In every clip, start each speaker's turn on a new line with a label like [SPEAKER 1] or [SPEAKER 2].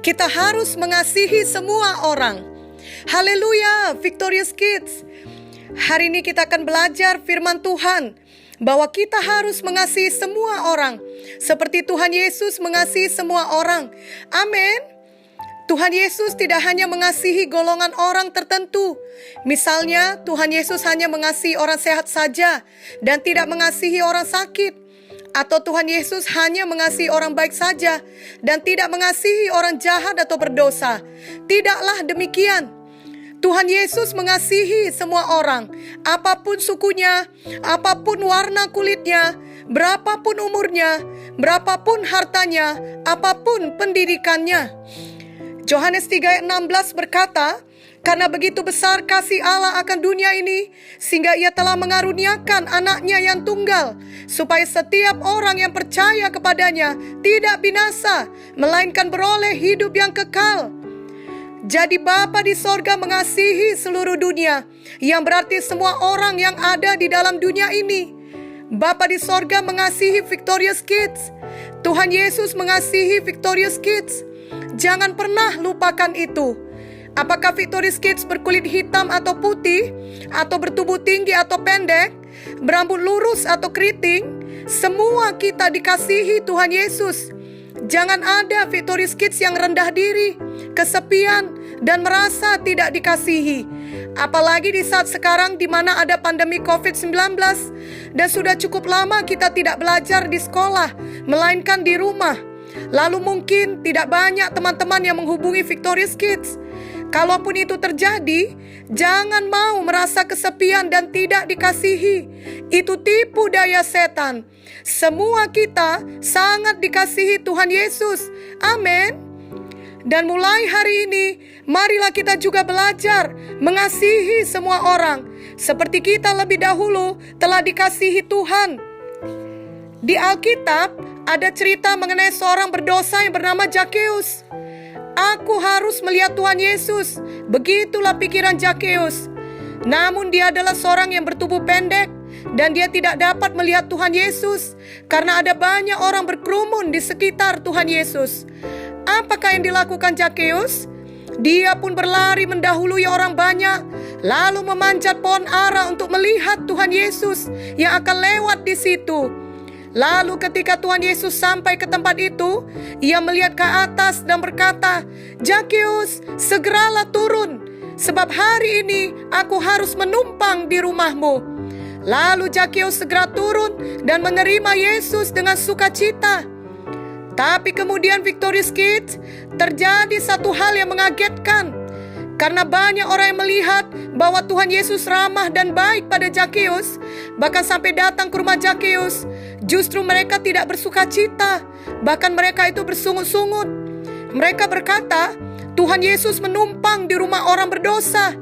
[SPEAKER 1] Kita harus mengasihi semua orang. Haleluya, Victorious Kids. Hari ini kita akan belajar firman Tuhan bahwa kita harus mengasihi semua orang seperti Tuhan Yesus mengasihi semua orang. Amin. Tuhan Yesus tidak hanya mengasihi golongan orang tertentu. Misalnya, Tuhan Yesus hanya mengasihi orang sehat saja dan tidak mengasihi orang sakit. Atau Tuhan Yesus hanya mengasihi orang baik saja dan tidak mengasihi orang jahat atau berdosa. Tidaklah demikian. Tuhan Yesus mengasihi semua orang, apapun sukunya, apapun warna kulitnya, berapapun umurnya, berapapun hartanya, apapun pendidikannya. Yohanes 3:16 berkata, "Karena begitu besar kasih Allah akan dunia ini, sehingga ia telah mengaruniakan anaknya yang tunggal, supaya setiap orang yang percaya kepadanya tidak binasa, melainkan beroleh hidup yang kekal." Jadi Bapa di sorga mengasihi seluruh dunia, yang berarti semua orang yang ada di dalam dunia ini. Bapa di sorga mengasihi Victorious Kids. Tuhan Yesus mengasihi Victorious Kids. Jangan pernah lupakan itu. Apakah Victorious Kids berkulit hitam atau putih, atau bertubuh tinggi atau pendek, berambut lurus atau keriting, semua kita dikasihi Tuhan Yesus. Jangan ada Victorious Kids yang rendah diri, kesepian, dan merasa tidak dikasihi. Apalagi di saat sekarang di mana ada pandemi COVID-19 dan sudah cukup lama kita tidak belajar di sekolah, melainkan di rumah. Lalu mungkin tidak banyak teman-teman yang menghubungi Victorious Kids. Kalaupun itu terjadi, jangan mau merasa kesepian dan tidak dikasihi. Itu tipu daya setan. Semua kita sangat dikasihi Tuhan Yesus. Amin. Dan mulai hari ini, marilah kita juga belajar mengasihi semua orang, seperti kita lebih dahulu telah dikasihi Tuhan. Di Alkitab, ada cerita mengenai seorang berdosa yang bernama Zakheus. Aku harus melihat Tuhan Yesus. Begitulah pikiran Zakheus. Namun dia adalah seorang yang bertubuh pendek dan dia tidak dapat melihat Tuhan Yesus karena ada banyak orang berkerumun di sekitar Tuhan Yesus. Apakah yang dilakukan Zakheus? Dia pun berlari mendahului orang banyak, lalu memanjat pohon ara untuk melihat Tuhan Yesus yang akan lewat di situ. Lalu ketika Tuhan Yesus sampai ke tempat itu, ia melihat ke atas dan berkata, "Zakheus, segeralah turun, sebab hari ini aku harus menumpang di rumahmu." Lalu Zakheus segera turun dan menerima Yesus dengan sukacita. Tapi kemudian Victorious Kids, terjadi satu hal yang mengagetkan. Karena banyak orang yang melihat bahwa Tuhan Yesus ramah dan baik pada Zakheus, bahkan sampai datang ke rumah Zakheus, justru mereka tidak bersuka cita, bahkan mereka itu bersungut-sungut. Mereka berkata, Tuhan Yesus menumpang di rumah orang berdosa.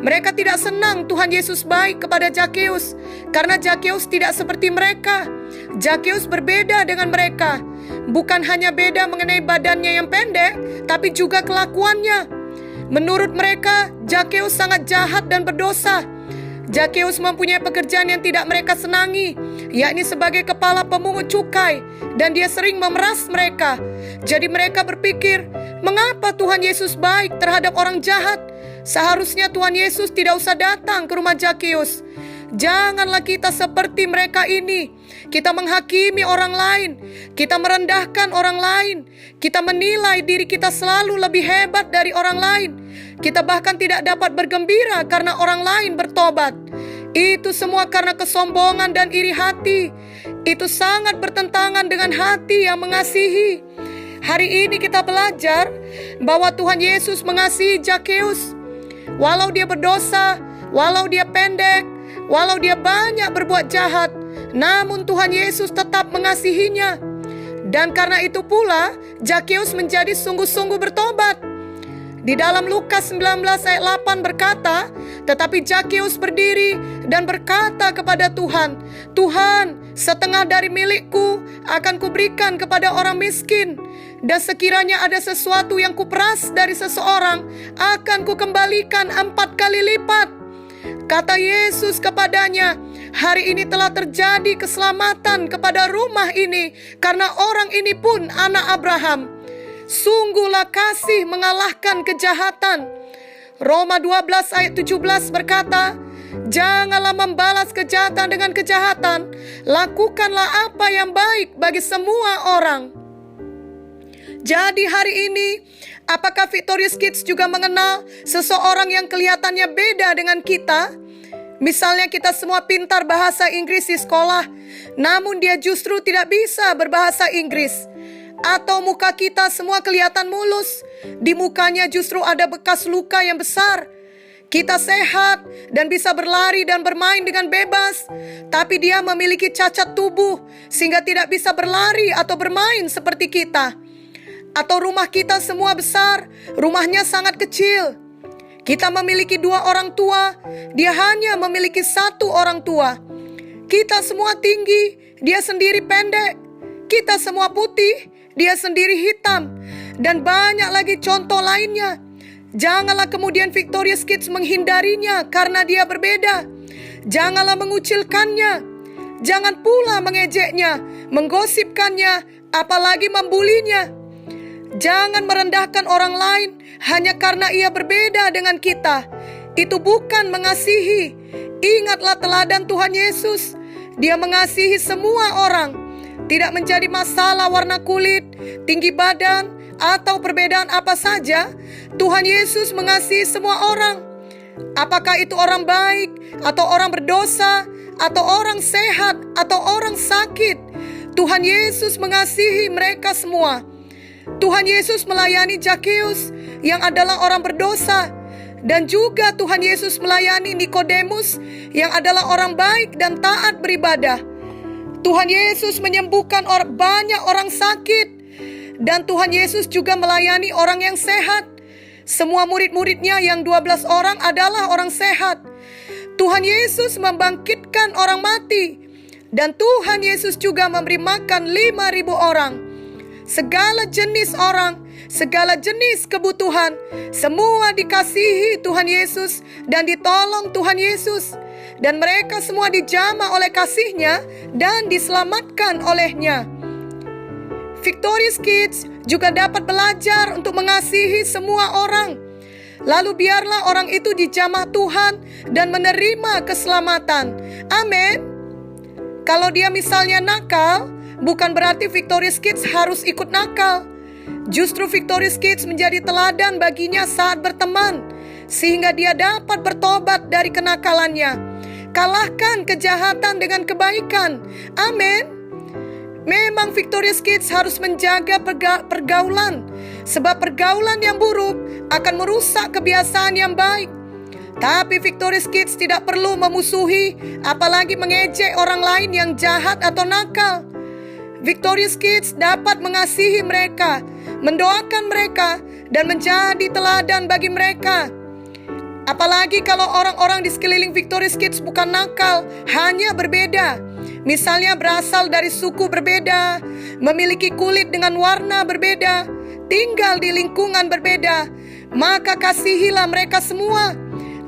[SPEAKER 1] Mereka tidak senang Tuhan Yesus baik kepada Zakheus, karena Zakheus tidak seperti mereka. Zakheus berbeda dengan mereka. Bukan hanya beda mengenai badannya yang pendek, tapi juga kelakuannya. Menurut mereka, Zakheus sangat jahat dan berdosa. Zakheus mempunyai pekerjaan yang tidak mereka senangi, yakni sebagai kepala pemungut cukai, dan dia sering memeras mereka. Jadi mereka berpikir, mengapa Tuhan Yesus baik terhadap orang jahat? Seharusnya Tuhan Yesus tidak usah datang ke rumah Zakheus. Janganlah kita seperti mereka ini. Kita menghakimi orang lain, kita merendahkan orang lain, kita menilai diri kita selalu lebih hebat dari orang lain. Kita bahkan tidak dapat bergembira karena orang lain bertobat. Itu semua karena kesombongan dan iri hati. Itu sangat bertentangan dengan hati yang mengasihi. Hari ini kita belajar bahwa Tuhan Yesus mengasihi Zakheus. Walau dia berdosa, walau dia pendek, walau dia banyak berbuat jahat, namun Tuhan Yesus tetap mengasihinya. Dan karena itu pula, Zakheus menjadi sungguh-sungguh bertobat. Di dalam Lukas 19 ayat 8 berkata, tetapi Zakheus berdiri dan berkata kepada Tuhan, "Tuhan, setengah dari milikku akan kuberikan kepada orang miskin. Dan sekiranya ada sesuatu yang kuperas dari seseorang, akan kukembalikan 4 kali lipat." Kata Yesus kepadanya, "Hari ini telah terjadi keselamatan kepada rumah ini, karena orang ini pun anak Abraham. Sungguhlah kasih mengalahkan kejahatan. Roma 12 ayat 17 berkata, janganlah membalas kejahatan dengan kejahatan, lakukanlah apa yang baik bagi semua orang. Jadi hari ini, apakah Victorious Kids juga mengenal seseorang yang kelihatannya beda dengan kita? Misalnya kita semua pintar bahasa Inggris di sekolah, namun dia justru tidak bisa berbahasa Inggris. Atau muka kita semua kelihatan mulus, di mukanya justru ada bekas luka yang besar. Kita sehat dan bisa berlari dan bermain dengan bebas, tapi dia memiliki cacat tubuh sehingga tidak bisa berlari atau bermain seperti kita. Atau rumah kita semua besar, rumahnya sangat kecil. Kita memiliki 2 orang tua, dia hanya memiliki 1 orang tua. Kita semua tinggi, dia sendiri pendek. Kita semua putih, dia sendiri hitam. Dan banyak lagi contoh lainnya. Janganlah kemudian Victorious Kids menghindarinya karena dia berbeda. Janganlah mengucilkannya. Jangan pula mengejeknya, menggosipkannya, apalagi membulinya. Jangan merendahkan orang lain hanya karena ia berbeda dengan kita. Itu bukan mengasihi. Ingatlah teladan Tuhan Yesus. Dia mengasihi semua orang. Tidak menjadi masalah warna kulit, tinggi badan, atau perbedaan apa saja. Tuhan Yesus mengasihi semua orang. Apakah itu orang baik, atau orang berdosa, atau orang sehat, atau orang sakit. Tuhan Yesus mengasihi mereka semua. Tuhan Yesus melayani Zakheus yang adalah orang berdosa, dan juga Tuhan Yesus melayani Nikodemus yang adalah orang baik dan taat beribadah. Tuhan Yesus menyembuhkan banyak orang sakit, dan Tuhan Yesus juga melayani orang yang sehat. Semua murid-muridnya yang 12 orang adalah orang sehat. Tuhan Yesus membangkitkan orang mati, dan Tuhan Yesus juga memberi makan 5.000 orang. Segala jenis orang, segala jenis kebutuhan, semua dikasihi Tuhan Yesus dan ditolong Tuhan Yesus. Dan mereka semua dijamah oleh kasih-Nya dan diselamatkan oleh-Nya. Victorious Kids juga dapat belajar untuk mengasihi semua orang. Lalu biarlah orang itu dijamah Tuhan dan menerima keselamatan. Amin. Kalau dia misalnya nakal, bukan berarti Victorious Kids harus ikut nakal. Justru Victorious Kids menjadi teladan baginya saat berteman, sehingga dia dapat bertobat dari kenakalannya. Kalahkan kejahatan dengan kebaikan. Amin. Memang Victorious Kids harus menjaga pergaulan, sebab pergaulan yang buruk akan merusak kebiasaan yang baik. Tapi Victorious Kids tidak perlu memusuhi, apalagi mengejek orang lain yang jahat atau nakal. Victorious Kids dapat mengasihi mereka, mendoakan mereka, dan menjadi teladan bagi mereka. Apalagi kalau orang-orang di sekeliling Victorious Kids bukan nakal, hanya berbeda. Misalnya berasal dari suku berbeda, memiliki kulit dengan warna berbeda, tinggal di lingkungan berbeda. Maka kasihilah mereka semua,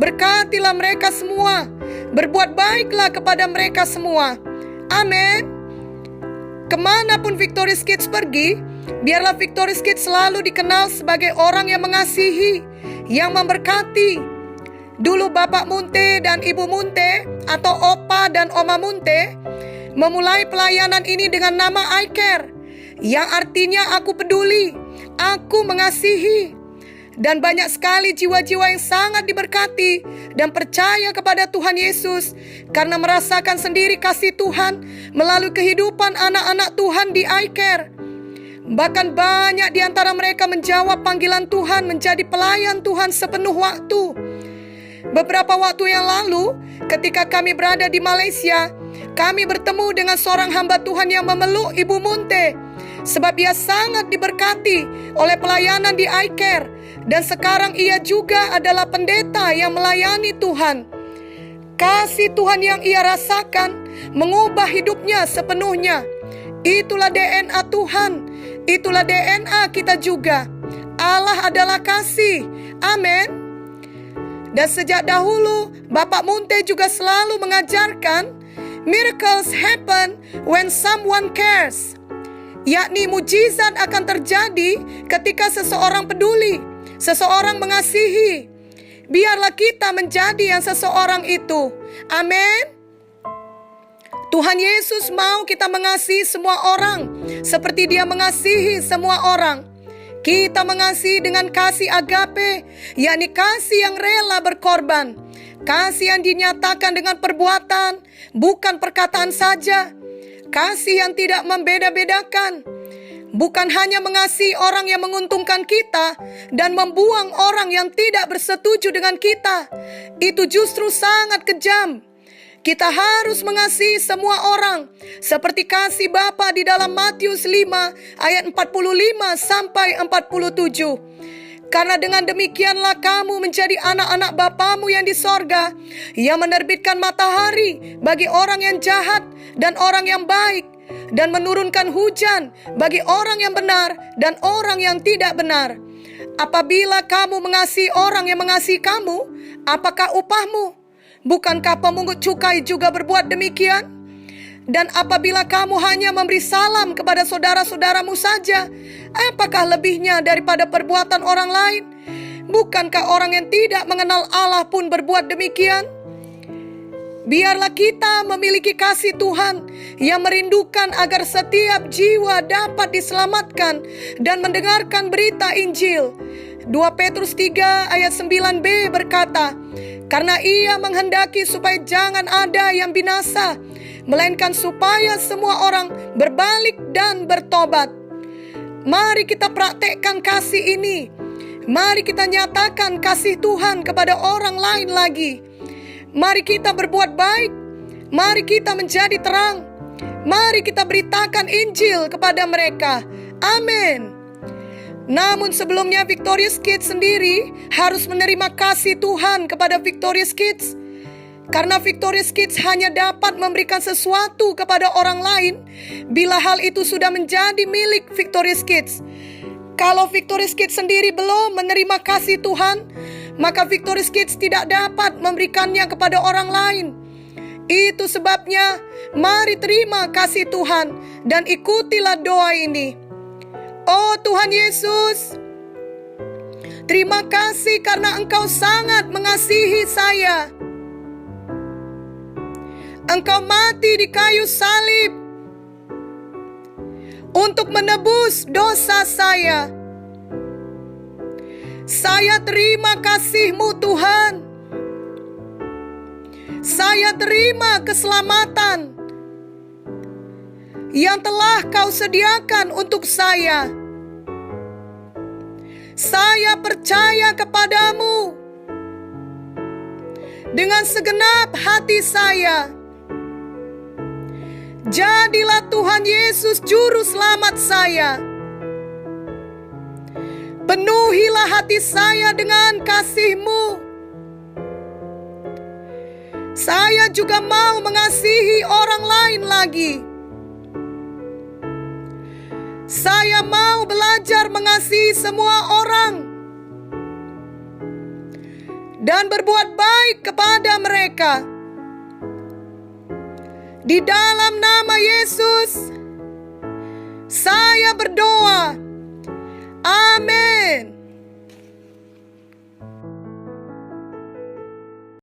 [SPEAKER 1] berkatilah mereka semua, berbuat baiklah kepada mereka semua. Amin. Kemanapun Victorious Kids pergi, biarlah Victorious Kids selalu dikenal sebagai orang yang mengasihi, yang memberkati. Dulu Bapak Munte dan Ibu Munte atau Opa dan Oma Munte memulai pelayanan ini dengan nama I Care, yang artinya aku peduli, aku mengasihi. Dan banyak sekali jiwa-jiwa yang sangat diberkati dan percaya kepada Tuhan Yesus karena merasakan sendiri kasih Tuhan melalui kehidupan anak-anak Tuhan di I Care. Bahkan banyak di antara mereka menjawab panggilan Tuhan menjadi pelayan Tuhan sepenuh waktu. Beberapa waktu yang lalu, ketika kami berada di Malaysia, kami bertemu dengan seorang hamba Tuhan yang memeluk Ibu Munte, sebab ia sangat diberkati oleh pelayanan di I Care, dan sekarang ia juga adalah pendeta yang melayani Tuhan. Kasih Tuhan yang ia rasakan mengubah hidupnya sepenuhnya. Itulah DNA Tuhan, itulah DNA kita juga. Allah adalah kasih. Amin. Dan sejak dahulu, Bapak Munte juga selalu mengajarkan, miracles happen when someone cares. yakni mujizat akan terjadi ketika seseorang peduli, seseorang mengasihi. Biarlah kita menjadi yang seseorang itu. Amin. Tuhan Yesus mau kita mengasihi semua orang seperti Dia mengasihi semua orang. Kita mengasihi dengan kasih agape, yakni kasih yang rela berkorban. Kasih yang dinyatakan dengan perbuatan, bukan perkataan saja. Kasih yang tidak membeda-bedakan. Bukan hanya mengasihi orang yang menguntungkan kita dan membuang orang yang tidak bersetuju dengan kita. Itu justru sangat kejam. Kita harus mengasihi semua orang seperti kasih Bapa di dalam Matius 5 ayat 45 sampai 47. Karena dengan demikianlah kamu menjadi anak-anak Bapamu yang di sorga, yang menerbitkan matahari bagi orang yang jahat dan orang yang baik, dan menurunkan hujan bagi orang yang benar dan orang yang tidak benar. Apabila kamu mengasihi orang yang mengasihi kamu, apakah upahmu? Bukankah pemungut cukai juga berbuat demikian? Dan apabila kamu hanya memberi salam kepada saudara-saudaramu saja, apakah lebihnya daripada perbuatan orang lain? Bukankah orang yang tidak mengenal Allah pun berbuat demikian? Biarlah kita memiliki kasih Tuhan yang merindukan agar setiap jiwa dapat diselamatkan dan mendengarkan berita Injil. 2 Petrus 3 ayat 9b berkata, karena Ia menghendaki supaya jangan ada yang binasa, melainkan supaya semua orang berbalik dan bertobat. Mari kita praktekkan kasih ini. Mari kita nyatakan kasih Tuhan kepada orang lain lagi. Mari kita berbuat baik. Mari kita menjadi terang. Mari kita beritakan Injil kepada mereka. Amin. Namun sebelumnya Victorious Kids sendiri harus menerima kasih Tuhan kepada Victorious Kids. Karena Victorious Kids hanya dapat memberikan sesuatu kepada orang lain bila hal itu sudah menjadi milik Victorious Kids. Kalau Victorious Kids sendiri belum menerima kasih Tuhan, maka Victorious Kids tidak dapat memberikannya kepada orang lain. Itu sebabnya, mari terima kasih Tuhan dan ikutilah doa ini. Oh Tuhan Yesus, terima kasih karena Engkau sangat mengasihi saya. Engkau mati di kayu salib untuk menebus dosa saya. Saya terima kasih-Mu Tuhan. Saya terima keselamatan yang telah Kau sediakan untuk saya. Saya percaya kepadamu dengan segenap hati saya. Jadilah Tuhan Yesus juru selamat saya. Penuhilah hati saya dengan kasih-Mu. Saya juga mau mengasihi orang lain lagi. Saya mau belajar mengasihi semua orang dan berbuat baik kepada mereka. Di dalam nama Yesus, saya berdoa. Amin.